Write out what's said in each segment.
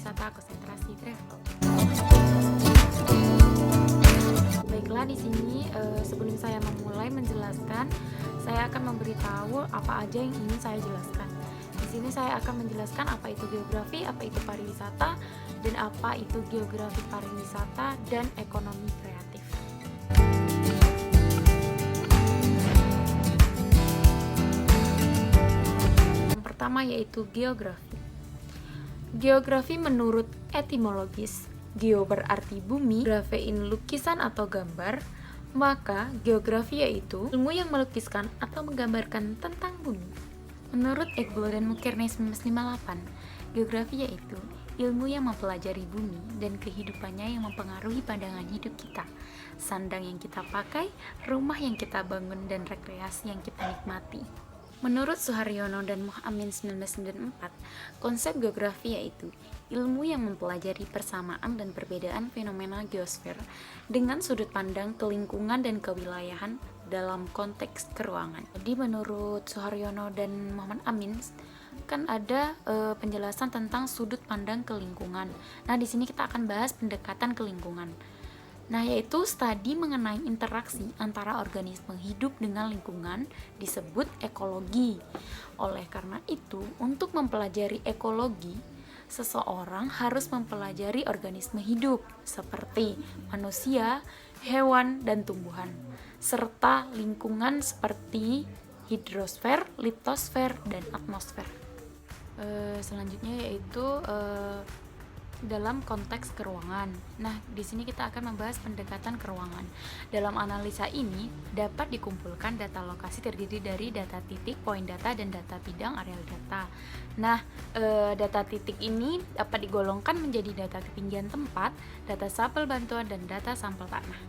wisata konsentrasi travel. Baiklah, di sini sebelum saya memulai menjelaskan, saya akan memberitahu apa aja yang ingin saya jelaskan. Di sini saya akan menjelaskan apa itu geografi, apa itu pariwisata, dan apa itu geografi pariwisata dan ekonomi kreatif. Yang pertama yaitu geografi. Geografi menurut etimologis, geo berarti bumi, grafein lukisan atau gambar, maka geografi yaitu ilmu yang melukiskan atau menggambarkan tentang bumi. Menurut Egbel dan Mukerne 1958, geografi yaitu ilmu yang mempelajari bumi dan kehidupannya yang mempengaruhi pandangan hidup kita, sandang yang kita pakai, rumah yang kita bangun, dan rekreasi yang kita nikmati. Menurut Suharyono dan Muhammad 1994, konsep geografi yaitu ilmu yang mempelajari persamaan dan perbedaan fenomena geosfer dengan sudut pandang kelingkungan dan kewilayahan dalam konteks keruangan. Jadi menurut Suharyono dan Muhammad Amin kan ada penjelasan tentang sudut pandang kelingkungan. Nah, di sini kita akan bahas pendekatan kelingkungan. Nah, yaitu studi mengenai interaksi antara organisme hidup dengan lingkungan disebut ekologi. Oleh karena itu, untuk mempelajari ekologi, seseorang harus mempelajari organisme hidup seperti manusia, hewan, dan tumbuhan, serta lingkungan seperti hidrosfer, litosfer, dan atmosfer. Selanjutnya yaitu dalam konteks keruangan. Nah, di sini kita akan membahas pendekatan keruangan. Dalam analisa ini dapat dikumpulkan data lokasi terdiri dari data titik, poin data, dan data bidang areal data. Nah, data titik ini dapat digolongkan menjadi data ketinggian tempat, data sampel bantuan, dan data sampel tanah.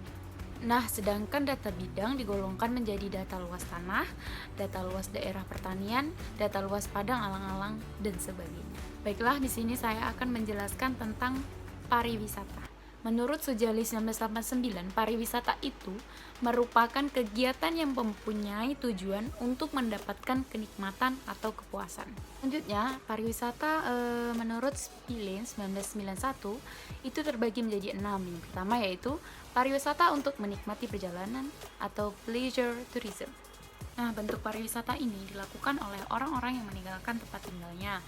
Nah, sedangkan data bidang digolongkan menjadi data luas tanah, data luas daerah pertanian, data luas padang alang-alang, dan sebagainya. Baiklah, di sini saya akan menjelaskan tentang pariwisata. Menurut Sujali 1989, pariwisata itu merupakan kegiatan yang mempunyai tujuan untuk mendapatkan kenikmatan atau kepuasan. Selanjutnya, pariwisata menurut Spilin 1991 itu terbagi menjadi 6. Yang pertama yaitu pariwisata untuk menikmati perjalanan atau pleasure tourism. Nah, bentuk pariwisata ini dilakukan oleh orang-orang yang meninggalkan tempat tinggalnya,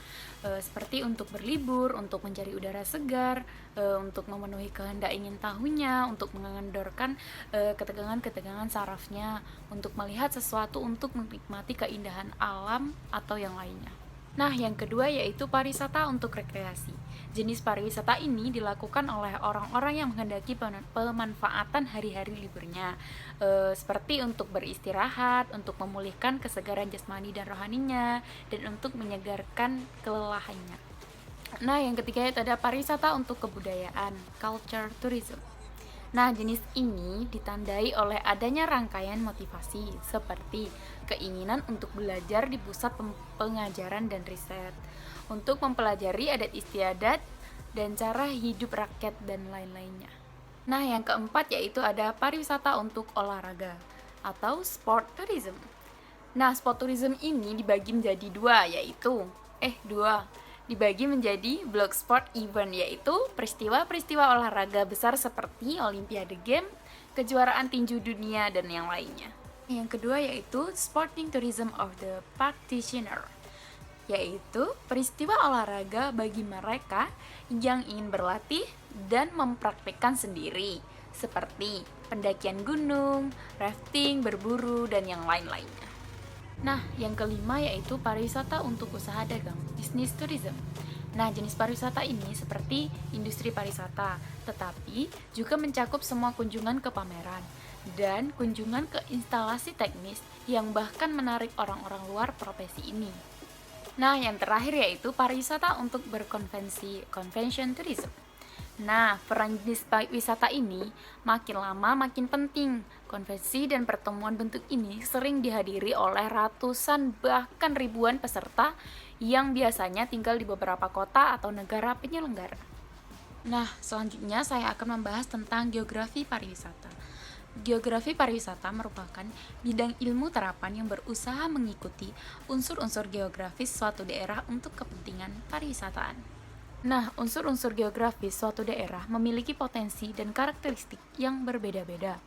seperti untuk berlibur, untuk mencari udara segar, untuk memenuhi kehendak ingin tahunya, untuk mengendorkan ketegangan-ketegangan sarafnya, untuk melihat sesuatu, untuk menikmati keindahan alam atau yang lainnya. Nah, yang kedua yaitu pariwisata untuk rekreasi. Jenis pariwisata ini dilakukan oleh orang-orang yang menghendaki pemanfaatan hari-hari liburnya, seperti untuk beristirahat, untuk memulihkan kesegaran jasmani dan rohaninya, dan untuk menyegarkan kelelahannya. Nah, yang ketiga yaitu ada pariwisata untuk kebudayaan, culture tourism. Nah, jenis ini ditandai oleh adanya rangkaian motivasi seperti keinginan untuk belajar di pusat pengajaran dan riset, untuk mempelajari adat istiadat dan cara hidup rakyat dan lain-lainnya. Nah, yang keempat yaitu ada pariwisata untuk olahraga atau sport tourism. Nah, sport tourism ini dibagi menjadi dibagi menjadi block sport event, yaitu peristiwa-peristiwa olahraga besar seperti Olimpiade Game, kejuaraan tinju dunia, dan yang lainnya. Yang kedua yaitu sporting tourism of the practitioner, yaitu peristiwa olahraga bagi mereka yang ingin berlatih dan mempraktikkan sendiri, seperti pendakian gunung, rafting, berburu, dan yang lain-lainnya. Nah, yang kelima yaitu pariwisata untuk usaha dagang, business tourism. Nah, jenis pariwisata ini seperti industri pariwisata, tetapi juga mencakup semua kunjungan ke pameran dan kunjungan ke instalasi teknis yang bahkan menarik orang-orang luar profesi ini. Nah, yang terakhir yaitu pariwisata untuk berkonvensi, convention tourism. Nah, peran jenis wisata ini makin lama makin penting. Konvensi dan pertemuan bentuk ini sering dihadiri oleh ratusan bahkan ribuan peserta yang biasanya tinggal di beberapa kota atau negara penyelenggara. Nah, selanjutnya saya akan membahas tentang geografi pariwisata. Geografi pariwisata merupakan bidang ilmu terapan yang berusaha mengikuti unsur-unsur geografis suatu daerah untuk kepentingan pariwisataan. Nah, unsur-unsur geografis suatu daerah memiliki potensi dan karakteristik yang berbeda-beda.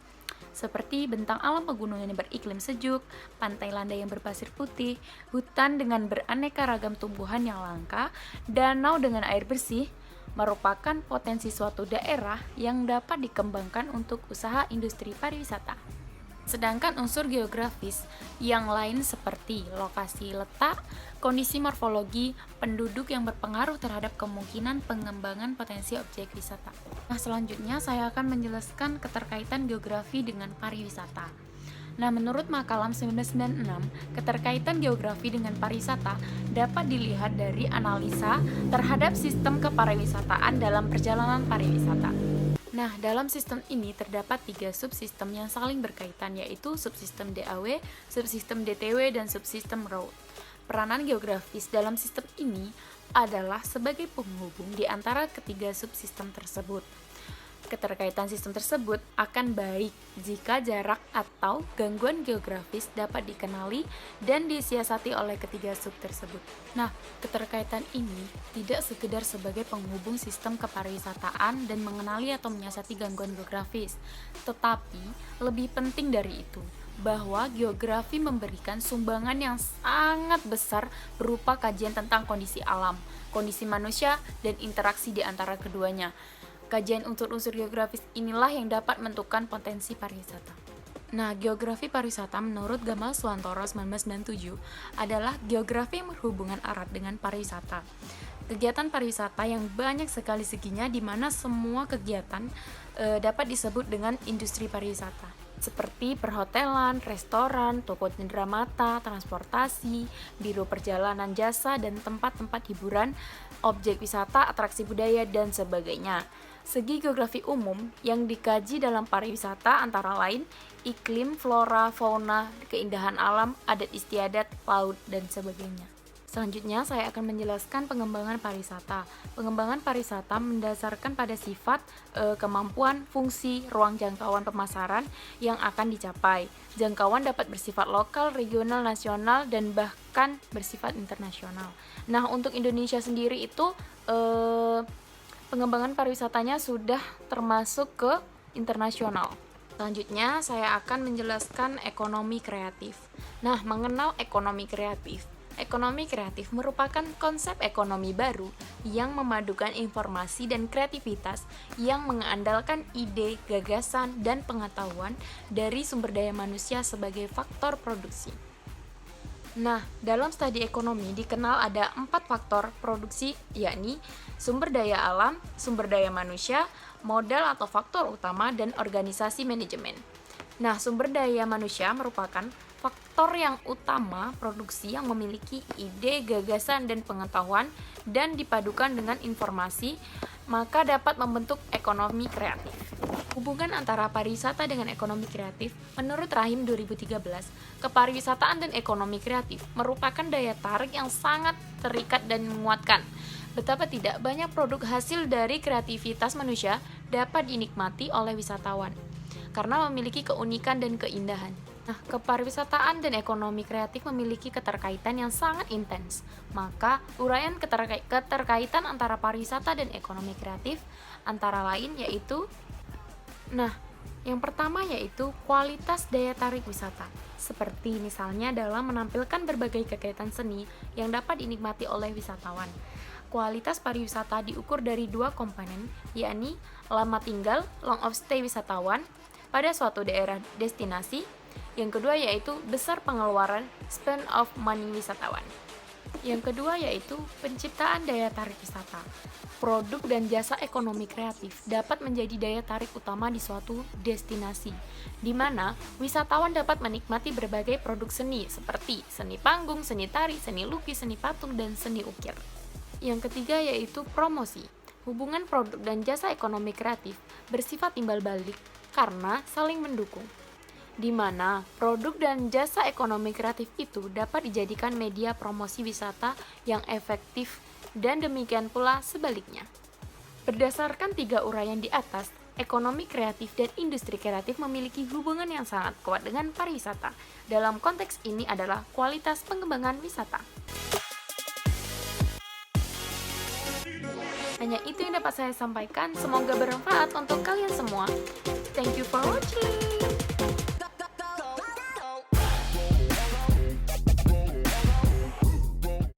Seperti bentang alam pegunungan yang beriklim sejuk, pantai landai yang berpasir putih, hutan dengan beraneka ragam tumbuhan yang langka, danau dengan air bersih, merupakan potensi suatu daerah yang dapat dikembangkan untuk usaha industri pariwisata. Sedangkan unsur geografis yang lain seperti lokasi letak, kondisi morfologi, penduduk yang berpengaruh terhadap kemungkinan pengembangan potensi objek wisata. Nah, selanjutnya saya akan menjelaskan keterkaitan geografi dengan pariwisata. Nah, menurut Makalam 1996, keterkaitan geografi dengan pariwisata dapat dilihat dari analisa terhadap sistem kepariwisataan dalam perjalanan pariwisata. Nah, dalam sistem ini terdapat 3 subsistem yang saling berkaitan, yaitu subsistem DAW, subsistem DTW, dan subsistem road. Peranan geografis dalam sistem ini adalah sebagai penghubung di antara ketiga subsistem tersebut. Keterkaitan sistem tersebut akan baik jika jarak atau gangguan geografis dapat dikenali dan disiasati oleh ketiga sub tersebut. Nah, keterkaitan ini tidak sekedar sebagai penghubung sistem kepariwisataan dan mengenali atau menyiasati gangguan geografis, tetapi lebih penting dari itu, bahwa geografi memberikan sumbangan yang sangat besar berupa kajian tentang kondisi alam, kondisi manusia, dan interaksi di antara keduanya. Kajian unsur-unsur geografis inilah yang dapat menentukan potensi pariwisata. Nah, geografi pariwisata menurut Gamal Suwantoro 1997 adalah geografi yang berhubungan erat dengan pariwisata. Kegiatan pariwisata yang banyak sekali seginya di mana semua kegiatan dapat disebut dengan industri pariwisata. Seperti perhotelan, restoran, toko cenderamata, transportasi, biro perjalanan jasa, dan tempat-tempat hiburan, objek wisata, atraksi budaya, dan sebagainya. Segi geografi umum yang dikaji dalam pariwisata antara lain iklim, flora, fauna, keindahan alam, adat istiadat, laut, dan sebagainya. Selanjutnya, saya akan menjelaskan pengembangan pariwisata. Pengembangan pariwisata mendasarkan pada sifat, kemampuan, fungsi, ruang jangkauan pemasaran yang akan dicapai. Jangkauan dapat bersifat lokal, regional, nasional, dan bahkan bersifat internasional. Nah, untuk Indonesia sendiri itu, pengembangan pariwisatanya sudah termasuk ke internasional. Selanjutnya, saya akan menjelaskan ekonomi kreatif. Nah, mengenal ekonomi kreatif. Ekonomi kreatif merupakan konsep ekonomi baru yang memadukan informasi dan kreativitas yang mengandalkan ide, gagasan, dan pengetahuan dari sumber daya manusia sebagai faktor produksi. Nah, dalam studi ekonomi dikenal ada 4 faktor produksi, yakni sumber daya alam, sumber daya manusia, modal atau faktor utama, dan organisasi manajemen. Nah, sumber daya manusia merupakan faktor yang utama produksi yang memiliki ide, gagasan, dan pengetahuan dan dipadukan dengan informasi, maka dapat membentuk ekonomi kreatif. Hubungan antara pariwisata dengan ekonomi kreatif, menurut Rahim 2013, kepariwisataan dan ekonomi kreatif merupakan daya tarik yang sangat terikat dan menguatkan. Betapa tidak banyak produk hasil dari kreativitas manusia dapat dinikmati oleh wisatawan, karena memiliki keunikan dan keindahan. Nah, kepariwisataan dan ekonomi kreatif memiliki keterkaitan yang sangat intens. Maka, uraian keterkaitan antara pariwisata dan ekonomi kreatif antara lain yaitu, yang pertama yaitu kualitas daya tarik wisata. Seperti misalnya dalam menampilkan berbagai kegiatan seni yang dapat dinikmati oleh wisatawan. Kualitas pariwisata diukur dari 2 komponen, yakni lama tinggal, long of stay wisatawan pada suatu daerah destinasi. Yang kedua yaitu besar pengeluaran, spend of money wisatawan. Yang kedua yaitu penciptaan daya tarik wisata. Produk dan jasa ekonomi kreatif dapat menjadi daya tarik utama di suatu destinasi, di mana wisatawan dapat menikmati berbagai produk seni seperti seni panggung, seni tari, seni lukis, seni patung, dan seni ukir. Yang ketiga yaitu promosi. Hubungan produk dan jasa ekonomi kreatif bersifat timbal balik karena saling mendukung, di mana produk dan jasa ekonomi kreatif itu dapat dijadikan media promosi wisata yang efektif dan demikian pula sebaliknya. Berdasarkan 3 uraian di atas, ekonomi kreatif dan industri kreatif memiliki hubungan yang sangat kuat dengan pariwisata. Dalam konteks ini adalah kualitas pengembangan wisata. Hanya itu yang dapat saya sampaikan. Semoga bermanfaat untuk kalian semua. Thank you for watching.